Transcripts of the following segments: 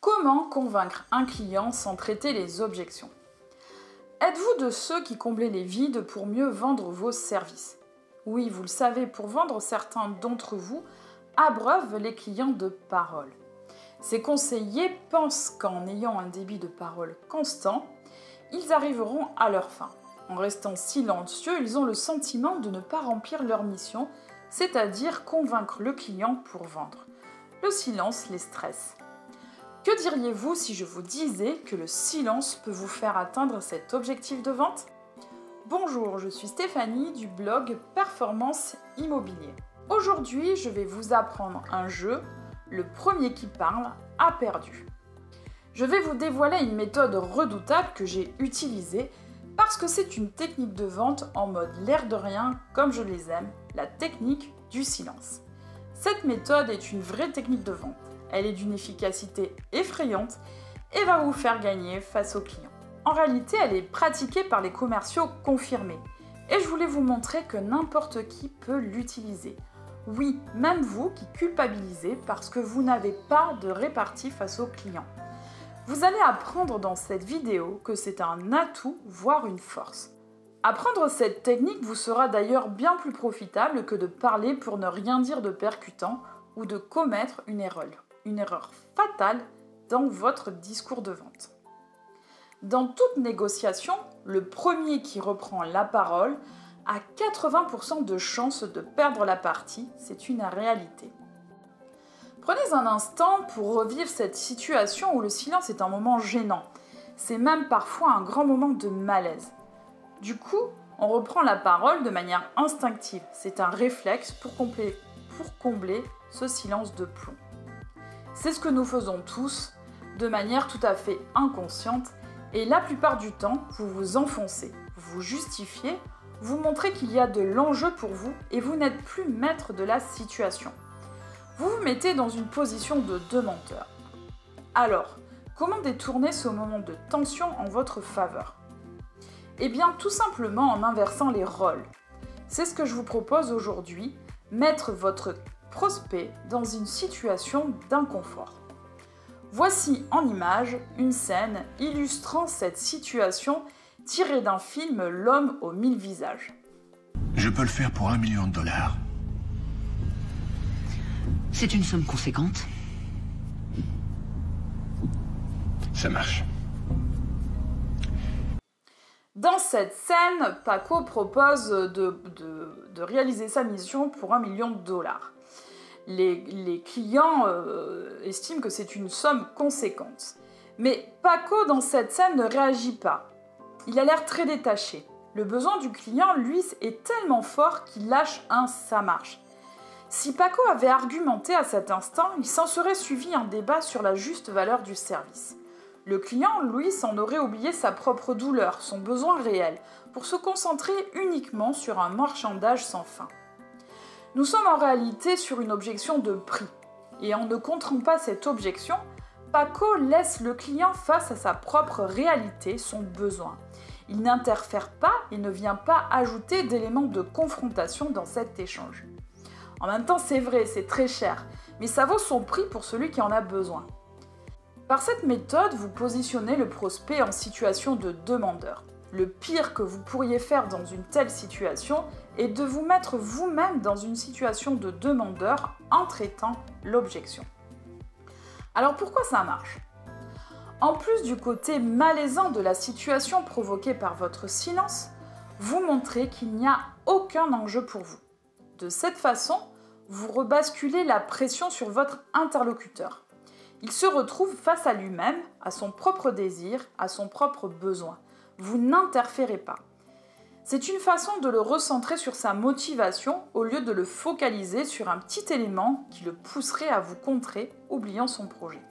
Comment convaincre un client sans traiter les objections? Êtes-vous de ceux qui comblaient les vides pour mieux vendre vos services? Oui, vous le savez, pour vendre, certains d'entre vous abreuvent les clients de parole. Ces conseillers pensent qu'en ayant un débit de parole constant, ils arriveront à leur fin. En restant silencieux, ils ont le sentiment de ne pas remplir leur mission, c'est-à-dire convaincre le client pour vendre. Le silence les stresse. Que diriez-vous si je vous disais que le silence peut vous faire atteindre cet objectif de vente? Bonjour, je suis Stéphanie du blog Performance Immobilier. Aujourd'hui, je vais vous apprendre un jeu. Le premier qui parle a perdu. Je vais vous dévoiler une méthode redoutable que j'ai utilisée parce que c'est une technique de vente en mode l'air de rien, comme je les aime, la technique du silence. Cette méthode est une vraie technique de vente. Elle est d'une efficacité effrayante et va vous faire gagner face aux clients. En réalité, elle est pratiquée par les commerciaux confirmés. Et je voulais vous montrer que n'importe qui peut l'utiliser. Oui, même vous qui culpabilisez parce que vous n'avez pas de répartie face aux clients. Vous allez apprendre dans cette vidéo que c'est un atout, voire une force. Apprendre cette technique vous sera d'ailleurs bien plus profitable que de parler pour ne rien dire de percutant ou de commettre une erreur fatale dans votre discours de vente. Dans toute négociation, le premier qui reprend la parole a 80% de chances de perdre la partie, c'est une réalité. Prenez un instant pour revivre cette situation où le silence est un moment gênant. C'est même parfois un grand moment de malaise. Du coup, on reprend la parole de manière instinctive. C'est un réflexe pour combler ce silence de plomb. C'est ce que nous faisons tous, de manière tout à fait inconsciente, et la plupart du temps, vous vous enfoncez, vous justifiez, vous montrez qu'il y a de l'enjeu pour vous et vous n'êtes plus maître de la situation. Vous vous mettez dans une position de demandeur. Alors, comment détourner ce moment de tension en votre faveur? Eh bien, tout simplement en inversant les rôles. C'est ce que je vous propose aujourd'hui, mettre votre prospect dans une situation d'inconfort. Voici en image une scène illustrant cette situation tirée d'un film L'homme aux 1000 visages. Je peux le faire pour $1 million. C'est une somme conséquente. Ça marche. Dans cette scène, Paco propose de réaliser sa mission pour $1 million. Les clients estiment que c'est une somme conséquente. Mais Paco, dans cette scène, ne réagit pas. Il a l'air très détaché. Le besoin du client, lui, est tellement fort qu'il lâche un « ça marche ». Si Paco avait argumenté à cet instant, il s'en serait suivi un débat sur la juste valeur du service. Le client, lui, s'en aurait oublié sa propre douleur, son besoin réel, pour se concentrer uniquement sur un marchandage sans fin. Nous sommes en réalité sur une objection de prix. Et en ne contrant pas cette objection, Paco laisse le client face à sa propre réalité, son besoin. Il n'interfère pas et ne vient pas ajouter d'éléments de confrontation dans cet échange. En même temps, c'est vrai, c'est très cher, mais ça vaut son prix pour celui qui en a besoin. Par cette méthode, vous positionnez le prospect en situation de demandeur. Le pire que vous pourriez faire dans une telle situation est de vous mettre vous-même dans une situation de demandeur en traitant l'objection. Alors pourquoi ça marche? En plus du côté malaisant de la situation provoquée par votre silence, vous montrez qu'il n'y a aucun enjeu pour vous. De cette façon, vous rebasculez la pression sur votre interlocuteur. Il se retrouve face à lui-même, à son propre désir, à son propre besoin. Vous n'interférez pas. C'est une façon de le recentrer sur sa motivation au lieu de le focaliser sur un petit élément qui le pousserait à vous contrer, oubliant son projet.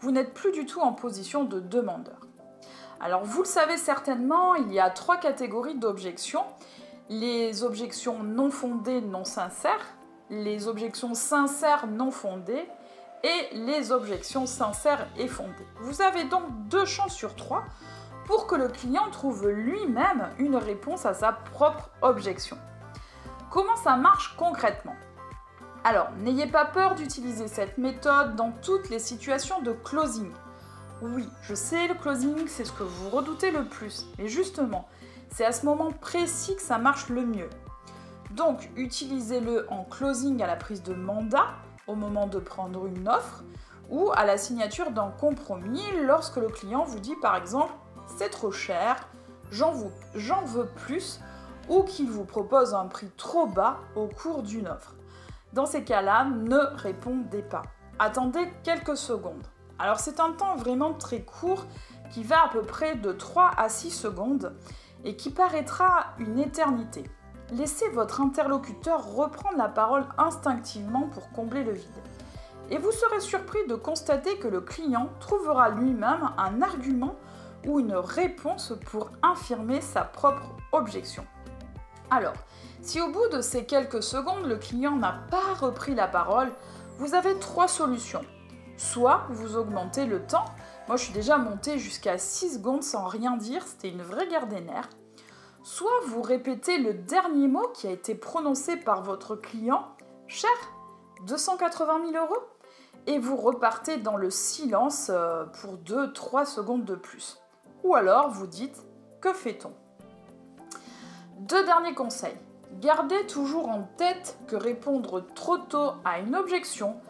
Vous n'êtes plus du tout en position de demandeur. Alors vous le savez certainement, il y a 3 catégories d'objections. Les objections non fondées, non sincères, les objections sincères, non fondées et les objections sincères et fondées. Vous avez donc 2 chances sur 3 pour que le client trouve lui-même une réponse à sa propre objection. Comment ça marche concrètement? Alors, n'ayez pas peur d'utiliser cette méthode dans toutes les situations de closing. Oui, je sais, le closing, c'est ce que vous redoutez le plus. Mais justement, c'est à ce moment précis que ça marche le mieux. Donc, utilisez-le en closing à la prise de mandat, au moment de prendre une offre, ou à la signature d'un compromis lorsque le client vous dit par exemple « c'est trop cher, j'en veux plus » ou qu'il vous propose un prix trop bas au cours d'une offre. Dans ces cas-là, ne répondez pas. Attendez quelques secondes. Alors c'est un temps vraiment très court qui va à peu près de 3 à 6 secondes et qui paraîtra une éternité. Laissez votre interlocuteur reprendre la parole instinctivement pour combler le vide. Et vous serez surpris de constater que le client trouvera lui-même un argument ou une réponse pour infirmer sa propre objection. Alors, si au bout de ces quelques secondes, le client n'a pas repris la parole, vous avez 3 solutions. Soit vous augmentez le temps, moi je suis déjà montée jusqu'à 6 secondes sans rien dire, c'était une vraie guerre des nerfs. Soit vous répétez le dernier mot qui a été prononcé par votre client, « cher, 280 000 €, et vous repartez dans le silence pour 2-3 secondes de plus. Ou alors vous dites « que fait-on » 2 derniers conseils. Gardez toujours en tête que répondre trop tôt à une objection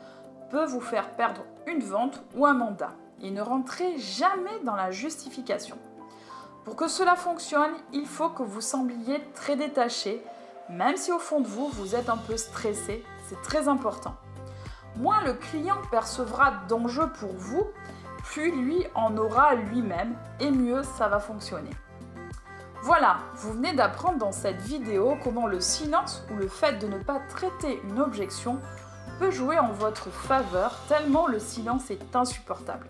peut vous faire perdre une vente ou un mandat. Et ne rentrez jamais dans la justification. Pour que cela fonctionne, il faut que vous sembliez très détaché, même si au fond de vous, vous êtes un peu stressé, c'est très important. Moins le client percevra d'enjeux pour vous, plus lui en aura lui-même, et mieux ça va fonctionner. Voilà, vous venez d'apprendre dans cette vidéo comment le silence ou le fait de ne pas traiter une objection peut jouer en votre faveur tellement le silence est insupportable.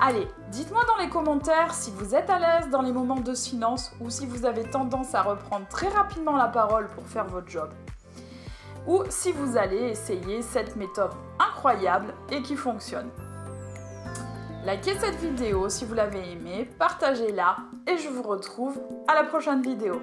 Allez, dites-moi dans les commentaires si vous êtes à l'aise dans les moments de silence ou si vous avez tendance à reprendre très rapidement la parole pour faire votre job. Ou si vous allez essayer cette méthode incroyable et qui fonctionne. Likez cette vidéo si vous l'avez aimée, partagez-la et je vous retrouve à la prochaine vidéo.